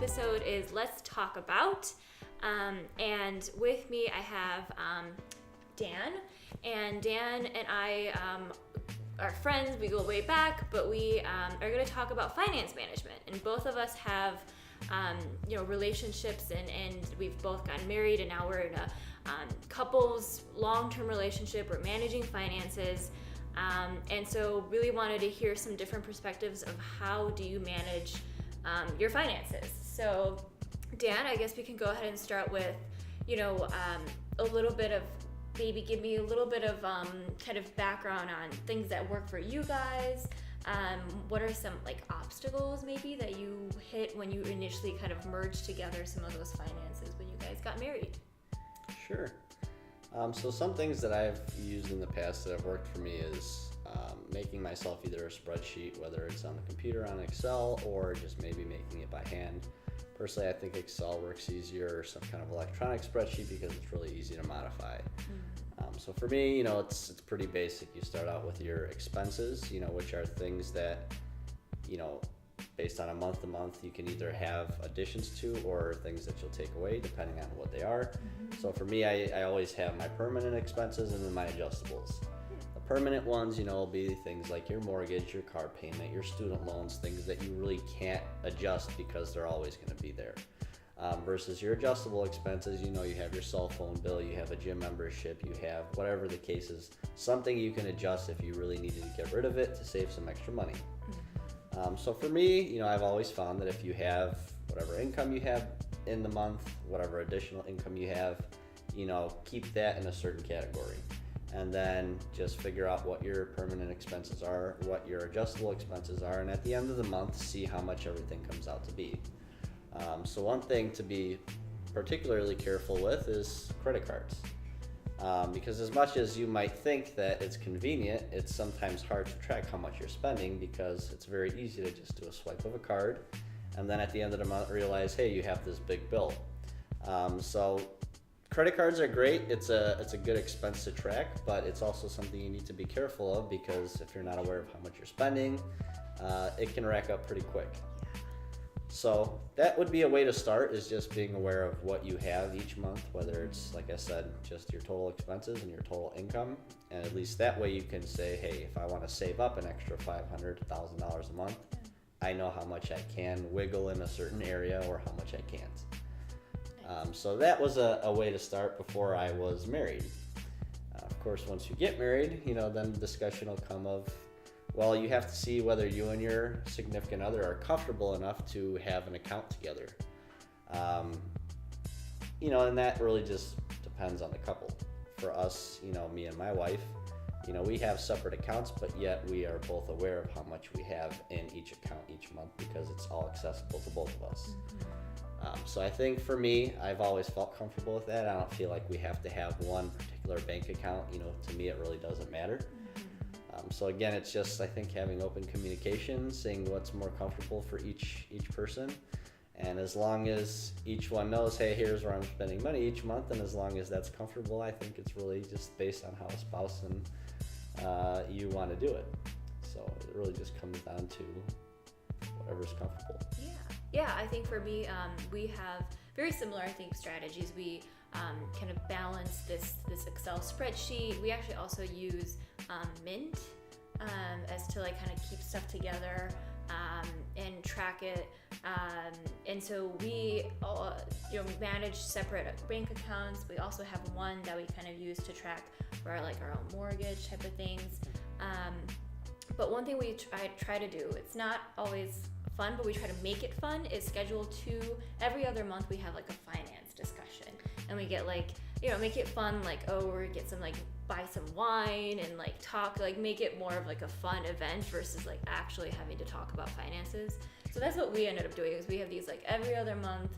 episode is Let's Talk About. And with me I have Dan. And Dan and I are friends. We go way back, but we are going to talk about finance management. And both of us have relationships, and we've both gotten married, and now we're in a couples long-term relationship. We're managing finances. And so really wanted to hear some different perspectives of how do you manage your finances. So Dan, I guess we can go ahead and start with, a little bit of, maybe give me a little bit of kind of background on things that work for you guys. What are some obstacles maybe that you hit when you initially kind of merged together some of those finances when you guys got married? Sure. So some things that I've used in the past that have worked for me is making myself either a spreadsheet, whether it's on the computer on Excel or just maybe making it by hand. Personally, I think Excel works easier, or some kind of electronic spreadsheet, because it's really easy to modify. So for me, it's pretty basic. You start out with your expenses, which are things that, based on a month to month, you can either have additions to or things that you'll take away depending on what they are. So for me, I always have my permanent expenses and then my adjustables. The permanent ones, will be things like your mortgage, your car payment, your student loans, things that you really can't adjust because they're always going to be there. Versus your adjustable expenses, you have your cell phone bill, you have a gym membership, you have whatever the case is, something you can adjust if you really needed to get rid of it to save some extra money. So for me, I've always found that if you have whatever income you have in the month, whatever additional income you have, keep that in a certain category. And then just figure out what your permanent expenses are, what your adjustable expenses are, and at the end of the month, see how much everything comes out to be. So one thing to be particularly careful with is credit cards. Because as much as you might think that it's convenient, it's sometimes hard to track how much you're spending, because it's very easy to just do a swipe of a card and then at the end of the month realize, hey, you have this big bill. So credit cards are great. It's a good expense to track, but it's also something you need to be careful of, because if you're not aware of how much you're spending, it can rack up pretty quick. So that would be a way to start, is just being aware of what you have each month, whether it's, like I said, just your total expenses and your total income. And at least that way you can say, hey, if I want to save up an extra $500 to $1,000 a month, I know how much I can wiggle in a certain area or how much I can't. So that was a way to start before I was married. Of course, once you get married, then the discussion will come of, well, you have to see whether you and your significant other are comfortable enough to have an account together. And that really just depends on the couple. For us, me and my wife, we have separate accounts, but yet we are both aware of how much we have in each account each month, because it's all accessible to both of us. So I think for me, I've always felt comfortable with that. I don't feel like we have to have one particular bank account. To me, it really doesn't matter. So again, it's just, I think, having open communication, seeing what's more comfortable for each person. And as long as each one knows, hey, here's where I'm spending money each month, and as long as that's comfortable, I think it's really just based on how a spouse and you want to do it. So it really just comes down to whatever's comfortable. Yeah, I think for me, we have very similar, strategies. We kind of balance this Excel spreadsheet. We actually also use Mint as to kind of keep stuff together and track it. And so we manage separate bank accounts. We also have one that we kind of use to track for our own mortgage type of things. But one thing I try to do, it's not always fun, but we try to make it fun, is schedule every other month we have a finance discussion, and we get make it fun, we're get some buy some wine and talk, make it more of a fun event versus actually having to talk about finances. So that's what we ended up doing, is we have these every other month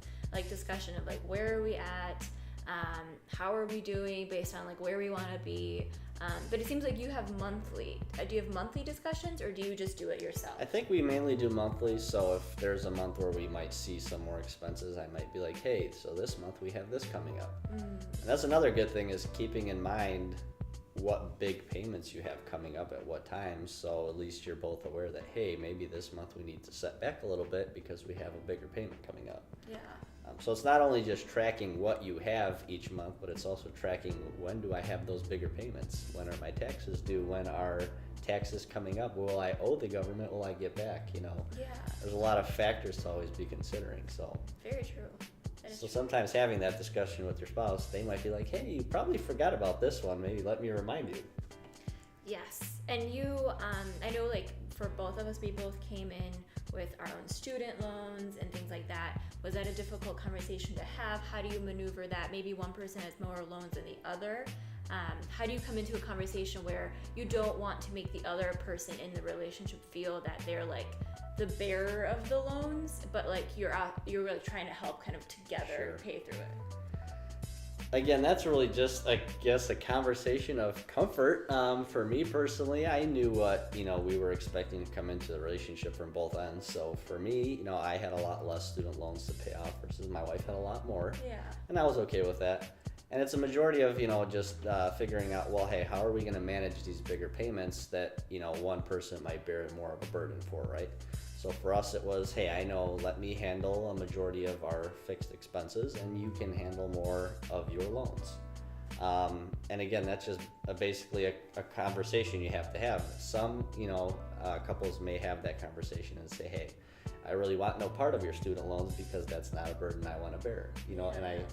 discussion of where are we at, how are we doing based on where we want to be. But it seems like you have monthly. Do you have monthly discussions, or do you just do it yourself? I think we mainly do monthly. So if there's a month where we might see some more expenses, I might be like, hey, so this month we have this coming up. And that's another good thing, is keeping in mind what big payments you have coming up at what times, so at least you're both aware that, hey, maybe this month we need to set back a little bit because we have a bigger payment coming up. Yeah. So it's not only just tracking what you have each month, but it's also tracking when do I have those bigger payments? When are my taxes due? When are taxes coming up? Will I owe the government? Will I get back? Yeah. There's a lot of factors to always be considering. So very true. So sometimes having that discussion with your spouse, they might be like, hey, you probably forgot about this one. Maybe let me remind you. Yes. And you, I know like for both of us, we both came in with our own student loans and things like that. Was that a difficult conversation to have? How do you maneuver that? Maybe one person has more loans than the other. How do you come into a conversation where you don't want to make the other person in the relationship feel that they're like the bearer of the loans, but like you're really trying to help kind of together pay through it? Again, that's really just, I guess, a conversation of comfort. For me personally, I knew what, we were expecting to come into the relationship from both ends. So for me, I had a lot less student loans to pay off versus my wife had a lot more. Yeah. And I was okay with that. And it's a majority of, just figuring out, well, hey, how are we going to manage these bigger payments that, one person might bear more of a burden for, right? So for us, it was, hey, I know, let me handle a majority of our fixed expenses and you can handle more of your loans. And again, that's just basically a conversation you have to have. Some, couples may have that conversation and say, hey, I really want no part of your student loans because that's not a burden I want to bear, and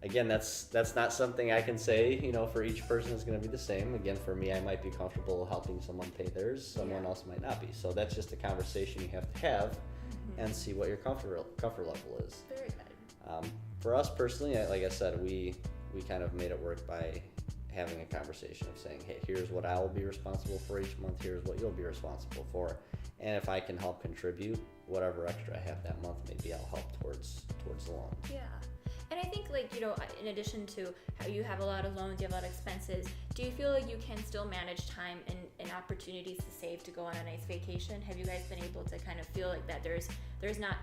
again, that's not something I can say, for each person is going to be the same. Again, for me, I might be comfortable helping someone pay theirs. Someone else might not be. So that's just a conversation you have to have and see what your comfort level is. Very good. For us personally, like I said, we kind of made it work by having a conversation of saying, hey, here's what I will be responsible for each month. Here's what you'll be responsible for. And if I can help contribute, whatever extra I have that month, maybe I'll help towards the loan. Yeah. And I think, in addition to how you have a lot of loans, you have a lot of expenses, do you feel like you can still manage time and opportunities to save to go on a nice vacation? Have you guys been able to kind of feel like that there's not,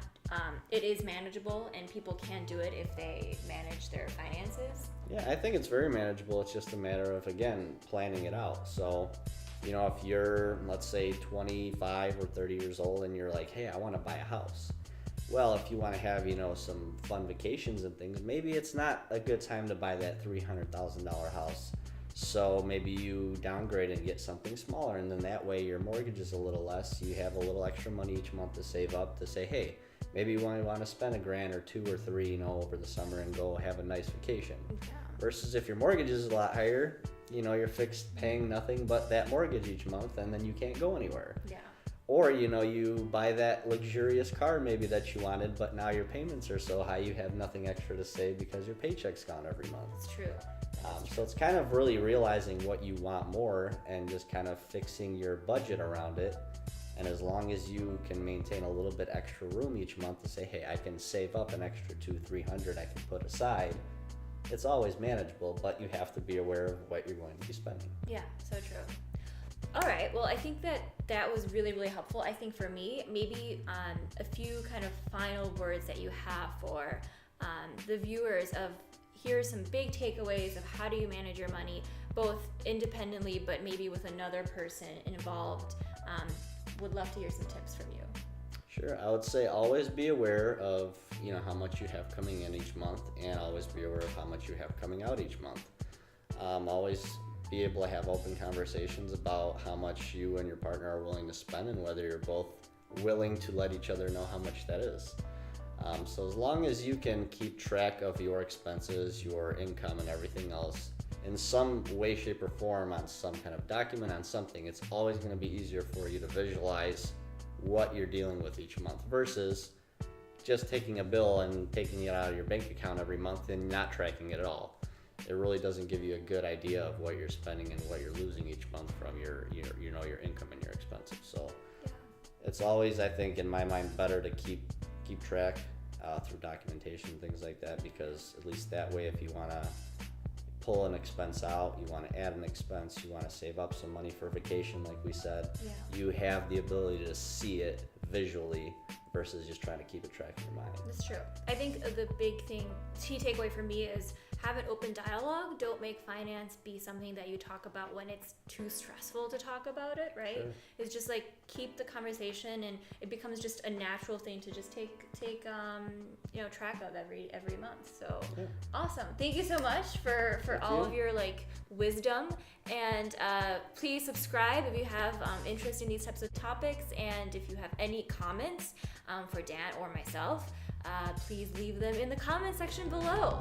it is manageable and people can do it if they manage their finances? Yeah, I think it's very manageable. It's just a matter of, again, planning it out. So, if you're, let's say, 25 or 30 years old and you're like, hey, I want to buy a house. Well, if you want to have, some fun vacations and things, maybe it's not a good time to buy that $300,000 house. So maybe you downgrade and get something smaller, and then that way your mortgage is a little less. You have a little extra money each month to save up to say, hey, maybe you want to spend $1,000 or $2,000 or $3,000, over the summer and go have a nice vacation. Yeah. Versus if your mortgage is a lot higher, you're fixed paying nothing but that mortgage each month, and then you can't go anywhere. Yeah. Or, you buy that luxurious car maybe that you wanted, but now your payments are so high you have nothing extra to save because your paycheck's gone every month. It's true. So it's kind of really realizing what you want more and just kind of fixing your budget around it. And as long as you can maintain a little bit extra room each month to say, hey, I can save up an extra $200-$300 I can put aside, it's always manageable, but you have to be aware of what you're going to be spending. Yeah, so true. All right, well, I think that was really, really helpful. I think for me, maybe a few kind of final words that you have for the viewers of, here are some big takeaways of how do you manage your money, both independently, but maybe with another person involved. Would love to hear some tips from you. Sure, I would say always be aware of, how much you have coming in each month, and always be aware of how much you have coming out each month. Always be able to have open conversations about how much you and your partner are willing to spend and whether you're both willing to let each other know how much that is. So as long as you can keep track of your expenses, your income, and everything else in some way, shape, or form on some kind of document, on something, it's always going to be easier for you to visualize what you're dealing with each month versus just taking a bill and taking it out of your bank account every month and not tracking it at all. It really doesn't give you a good idea of what you're spending and what you're losing each month from your income and your expenses. So it's always, I think, in my mind, better to keep track through documentation, things like that, because at least that way, if you want to pull an expense out, you want to add an expense, you want to save up some money for vacation, like we said, you have the ability to see it visually versus just trying to keep it track in your mind. That's true. I think the big thing, key takeaway for me is have an open dialogue. Don't make finance be something that you talk about when it's too stressful to talk about it, right? Sure. It's just like keep the conversation, and it becomes just a natural thing to just take track of every month. So Yeah. awesome. Thank you so much for Thank all you. of your like wisdom, and please subscribe if you have interest in these types of topics, and if you have any comments for Dan or myself, please leave them in the comment section below.